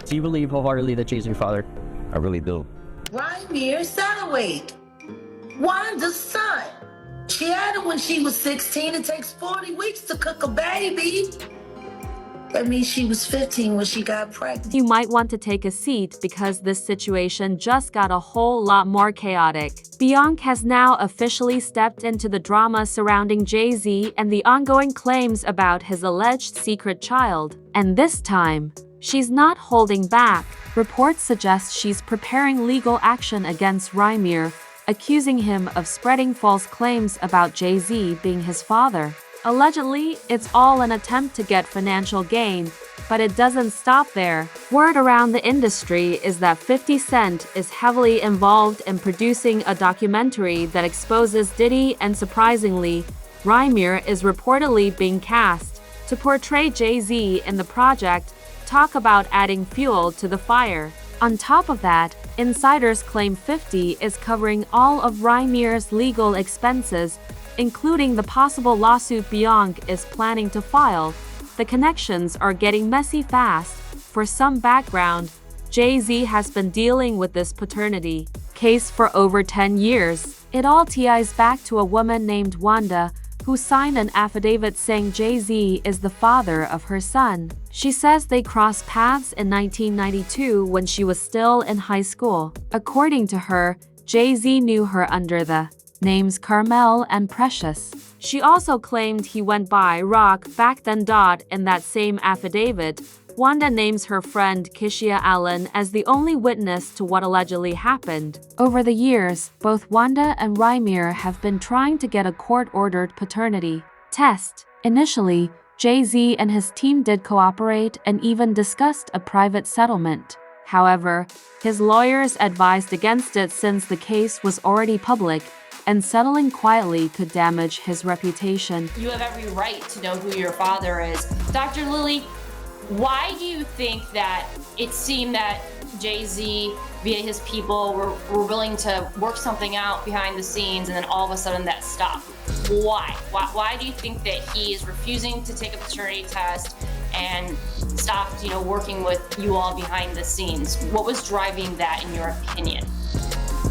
Do you believe wholeheartedly that Jay's your father? I really do. Rymir Carter, Wanda's son. She had it when she was 16. It takes 40 weeks to cook a baby. That means she was 15 when she got pregnant. You might want to take a seat because this situation just got a whole lot more chaotic. Beyoncé has now officially stepped into the drama surrounding Jay-Z and the ongoing claims about his alleged secret child. And this time, she's not holding back. Reports suggest she's preparing legal action against Rymir, accusing him of spreading false claims about Jay-Z being his father. Allegedly, it's all an attempt to get financial gain, but it doesn't stop there. Word around the industry is that 50 Cent is heavily involved in producing a documentary that exposes Diddy, and surprisingly, Rymir is reportedly being cast to portray Jay-Z in the project. Talk about adding fuel to the fire. On top of that, insiders claim 50 is covering all of Rymir's legal expenses, including the possible lawsuit Beyoncé is planning to file. The connections are getting messy fast. For some background, Jay-Z has been dealing with this paternity case for over 10 years. It all ties back to a woman named Wanda, who signed an affidavit saying Jay-Z is the father of her son. She says they crossed paths in 1992 when she was still in high school. According to her, Jay-Z knew her under the names Carmel and Precious. She also claimed he went by Rock back then. In that same affidavit, Wanda names her friend Kishia Allen as the only witness to what allegedly happened. Over the years, both Wanda and Rymir have been trying to get a court-ordered paternity test. Initially, Jay-Z and his team did cooperate and even discussed a private settlement. However, his lawyers advised against it since the case was already public, and settling quietly could damage his reputation. You have every right to know who your father is. Dr. Lily, why do you think that it seemed that Jay-Z, via his people, were willing to work something out behind the scenes and then all of a sudden that stopped? Why? Why do you think that he is refusing to take a paternity test and stopped, working with you all behind the scenes? What was driving that, in your opinion?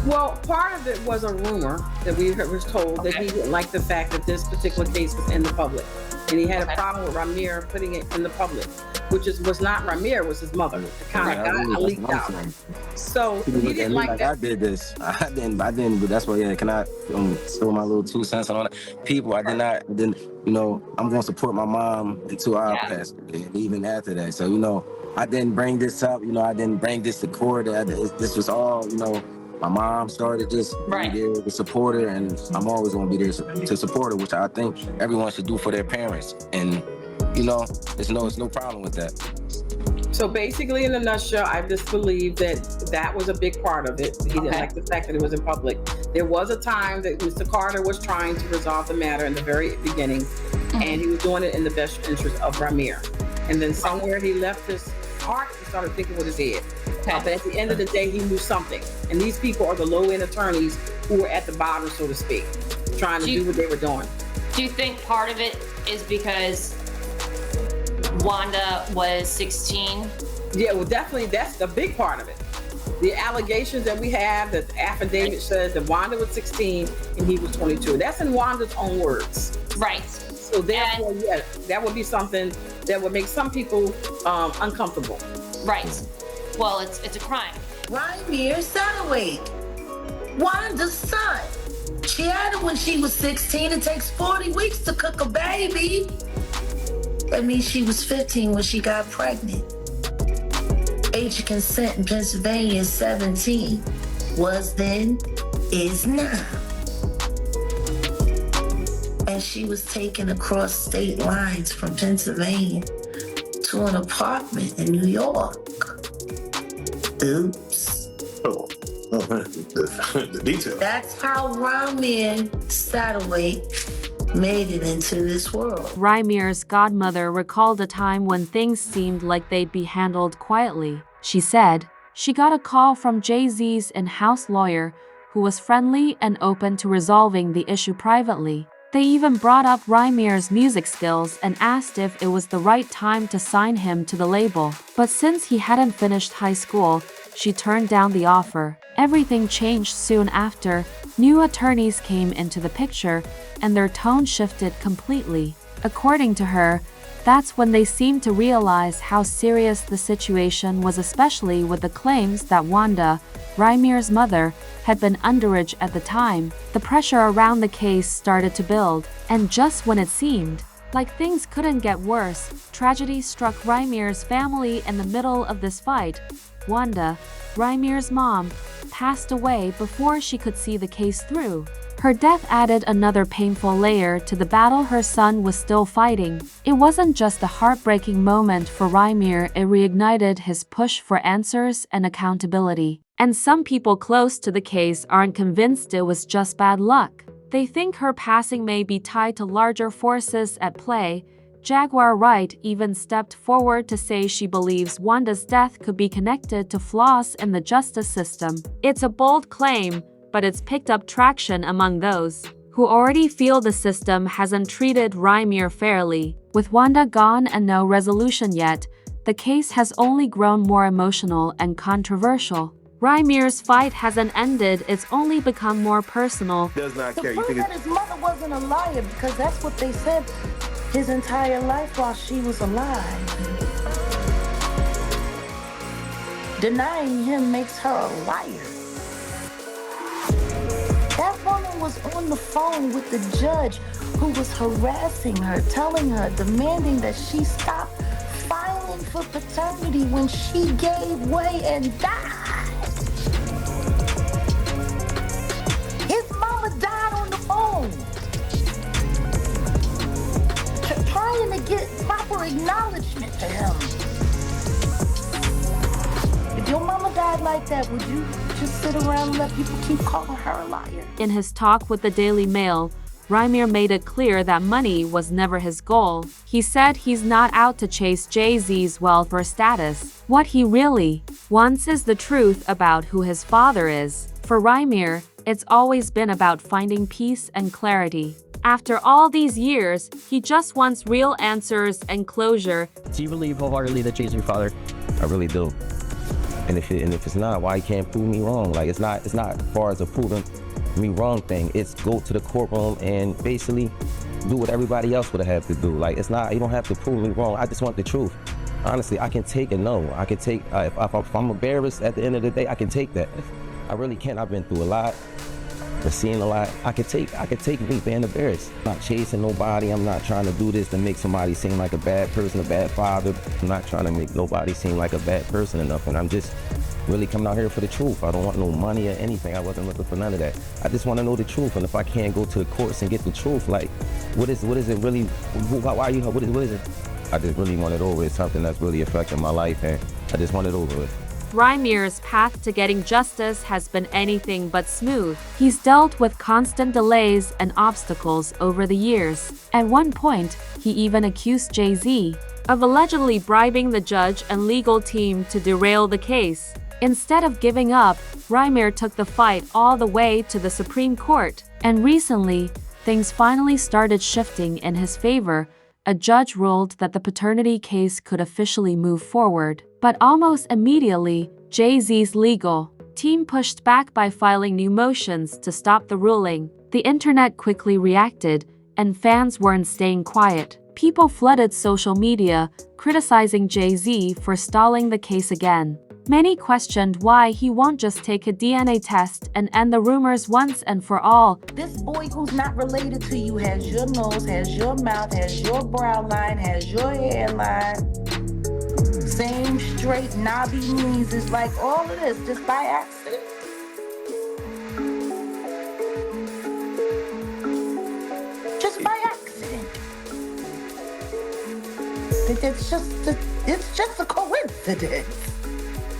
Well, part of it was a rumor that we was told that he didn't like the fact that this particular case was in the public. And he had a problem with Rymir putting it in the public, which was not Rymir, it was his mother. It kind of got leaked out. So he didn't like that. I did this. I didn't, but that's why, can I throw my little 2 cents on all that? People, I didn't, I'm going to support my mom until I pass, and even after that. So, I didn't bring this up, I didn't bring this to court. This was all, my mom started just be there to support her, and I'm always going to be there to support her, which I think everyone should do for their parents. And, there's no problem with that. So basically, in a nutshell, I just believe that was a big part of it. He didn't like the fact that it was in public. There was a time that Mr. Carter was trying to resolve the matter in the very beginning, and he was doing it in the best interest of Rymir. And then somewhere he left his heart and started thinking with his head. But at the end of the day, he knew something. And these people are the low-end attorneys who were at the bottom, so to speak, trying to do what they were doing. Do you think part of it is because Wanda was 16? Yeah, well, definitely that's the big part of it. The allegations that we have, that the affidavit says that Wanda was 16 and he was 22. That's in Wanda's own words. Right. So therefore, that would be something that would make some people uncomfortable. Right. Well, it's a crime. Rymir Carter, Wanda's son. She had it when she was 16. It takes 40 weeks to cook a baby. That means she was 15 when she got pregnant. Age of consent in Pennsylvania is 17. Was then, is now. And she was taken across state lines from Pennsylvania to an apartment in New York. Oops. Oh, the detail. That's how Rymir Carter made it into this world. Rymir's godmother recalled a time when things seemed like they'd be handled quietly. She said she got a call from Jay-Z's in-house lawyer, who was friendly and open to resolving the issue privately. They even brought up Rymir's music skills and asked if it was the right time to sign him to the label. But since he hadn't finished high school, she turned down the offer. Everything changed soon after. New attorneys came into the picture, and their tone shifted completely. According to her, that's when they seemed to realize how serious the situation was, especially with the claims that Wanda, Rymir's mother, had been underage at the time. The pressure around the case started to build, and just when it seemed like things couldn't get worse, tragedy struck Rymir's family in the middle of this fight. Wanda, Rymir's mom, passed away before she could see the case through. Her death added another painful layer to the battle her son was still fighting. It wasn't just a heartbreaking moment for Rymir, it reignited his push for answers and accountability. And some people close to the case aren't convinced it was just bad luck. They think her passing may be tied to larger forces at play. Jaguar Wright even stepped forward to say she believes Wanda's death could be connected to flaws in the justice system. It's a bold claim, but it's picked up traction among those who already feel the system hasn't treated Rymir fairly. With Wanda gone and no resolution yet, the case has only grown more emotional and controversial. Rymir's fight hasn't ended, it's only become more personal. Does not To care. You prove think that his mother wasn't a liar, because that's what they said his entire life while she was alive. Denying him makes her a liar. That woman was on the phone with the judge who was harassing her, telling her, demanding that she stop filing for paternity when she gave way and died. His mama died on the phone. Trying to get proper acknowledgement to him. If your mama died like that, would you just sit around and let people keep calling her a liar? In his talk with the Daily Mail, Rymir made it clear that money was never his goal. He said he's not out to chase Jay-Z's wealth or status. What he really wants is the truth about who his father is. For Rymir, it's always been about finding peace and clarity. After all these years, he just wants real answers and closure. Do you believe wholeheartedly that Jay's your father? I really do. And if it's not, why you can't prove me wrong? Like it's not as far as a proving me wrong thing. It's go to the courtroom and basically do what everybody else would have had to do. Like it's not, you don't have to prove me wrong. I just want the truth. Honestly, I can take a no. I can take if I'm embarrassed at the end of the day, I can take that. I really can. I've been through a lot. I've seen a lot. I could take me being embarrassed. I'm not chasing nobody. I'm not trying to do this to make somebody seem like a bad person, a bad father. I'm not trying to make nobody seem like a bad person or nothing. I'm just really coming out here for the truth. I don't want no money or anything. I wasn't looking for none of that. I just want to know the truth. And if I can't go to the courts and get the truth, like, what is it really? Why are you? What is it? I just really want it over. It's something that's really affecting my life, and I just want it over with. Rymir's path to getting justice has been anything but smooth. He's dealt with constant delays and obstacles over the years. At one point, he even accused Jay-Z of allegedly bribing the judge and legal team to derail the case. Instead of giving up, Rymir took the fight all the way to the Supreme Court. And recently, things finally started shifting in his favor. A judge ruled that the paternity case could officially move forward. But almost immediately, Jay-Z's legal team pushed back by filing new motions to stop the ruling. The internet quickly reacted, and fans weren't staying quiet. People flooded social media, criticizing Jay-Z for stalling the case again. Many questioned why he won't just take a DNA test and end the rumors once and for all. This boy who's not related to you has your nose, has your mouth, has your brow line, has your hairline. Same straight knobby knees. It's like all of this just by accident. Just by accident. It's just a coincidence.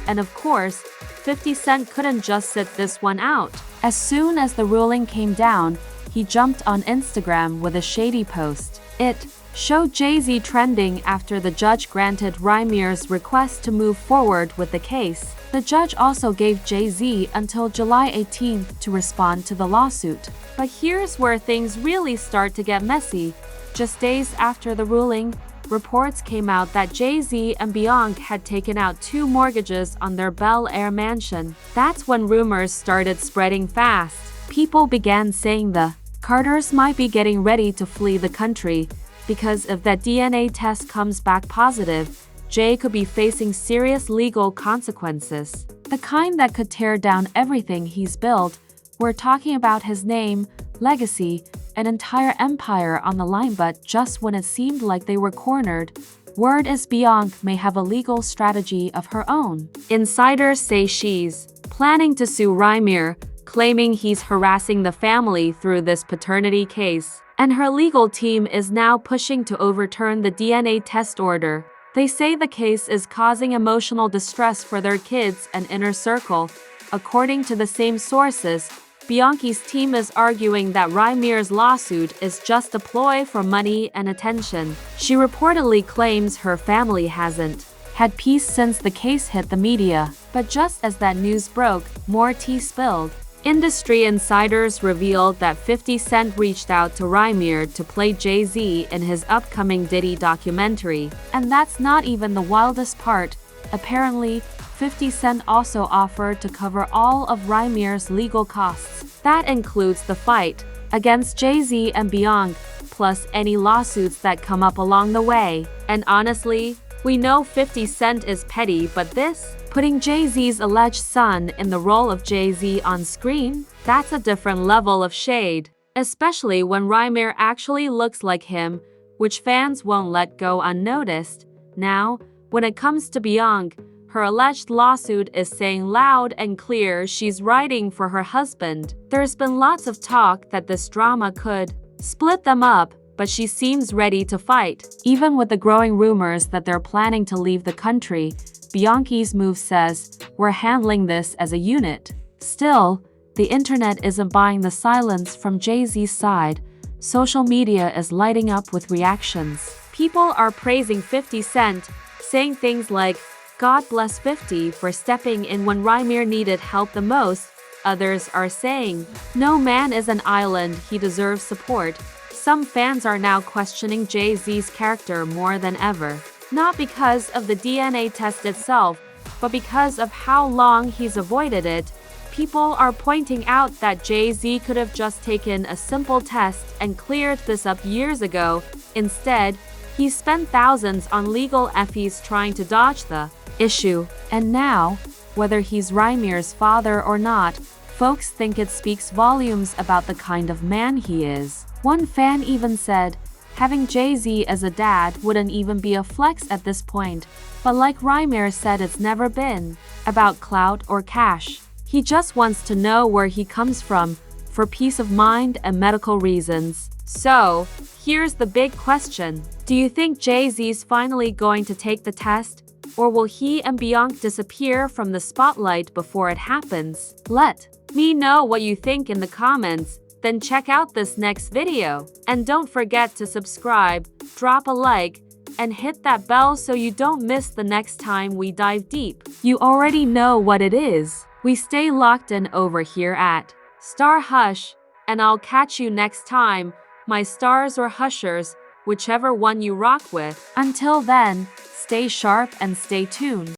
And of course, 50 Cent couldn't just sit this one out. As soon as the ruling came down, he jumped on Instagram with a shady post. It showed Jay-Z trending after the judge granted Rymir's request to move forward with the case. The judge also gave Jay-Z until July 18th to respond to the lawsuit. But here's where things really start to get messy. Just days after the ruling, reports came out that Jay-Z and Beyoncé had taken out 2 mortgages on their Bel Air mansion. That's when rumors started spreading fast. People began saying the Carters might be getting ready to flee the country, because if that DNA test comes back positive, Jay could be facing serious legal consequences. The kind that could tear down everything he's built. We're talking about his name, legacy, an entire empire on the line. But just when it seemed like they were cornered, word is Beyoncé may have a legal strategy of her own. Insiders say she's planning to sue Rymir, claiming he's harassing the family through this paternity case. And her legal team is now pushing to overturn the DNA test order. They say the case is causing emotional distress for their kids and inner circle. According to the same sources, Beyoncé's team is arguing that Rymir's lawsuit is just a ploy for money and attention. She reportedly claims her family hasn't had peace since the case hit the media. But just as that news broke, more tea spilled. Industry insiders revealed that 50 Cent reached out to Rymir to play Jay-Z in his upcoming Diddy documentary. And that's not even the wildest part. Apparently, 50 Cent also offered to cover all of Rymir's legal costs. That includes the fight against Jay-Z and Beyoncé, plus any lawsuits that come up along the way. And honestly, we know 50 Cent is petty, but this, putting Jay-Z's alleged son in the role of Jay-Z on screen, that's a different level of shade. Especially when Rymir actually looks like him, which fans won't let go unnoticed. Now, when it comes to Beyoncé, her alleged lawsuit is saying loud and clear she's writing for her husband. There's been lots of talk that this drama could split them up, but she seems ready to fight. Even with the growing rumors that they're planning to leave the country, Beyoncé's move says, "We're handling this as a unit." Still, the internet isn't buying the silence from Jay-Z's side. Social media is lighting up with reactions. People are praising 50 Cent, saying things like, "God bless 50 for stepping in when Rymir needed help the most." Others are saying, "No man is an island, he deserves support." Some fans are now questioning Jay-Z's character more than ever. Not because of the DNA test itself, but because of how long he's avoided it. People are pointing out that Jay-Z could have just taken a simple test and cleared this up years ago. Instead, he spent thousands on legal fees trying to dodge the issue. And now, whether he's Rymir's father or not, folks think it speaks volumes about the kind of man he is. One fan even said, having Jay-Z as a dad wouldn't even be a flex at this point. But like Rymir said, it's never been about clout or cash. He just wants to know where he comes from, for peace of mind and medical reasons. So, here's the big question. Do you think Jay-Z's finally going to take the test? Or will he and Beyoncé disappear from the spotlight before it happens? Let me know what you think in the comments. Then check out this next video. And don't forget to subscribe, drop a like, and hit that bell so you don't miss the next time we dive deep. You already know what it is. We stay locked in over here at Star Hush, and I'll catch you next time, my stars or hushers, whichever one you rock with. Until then, stay sharp and stay tuned.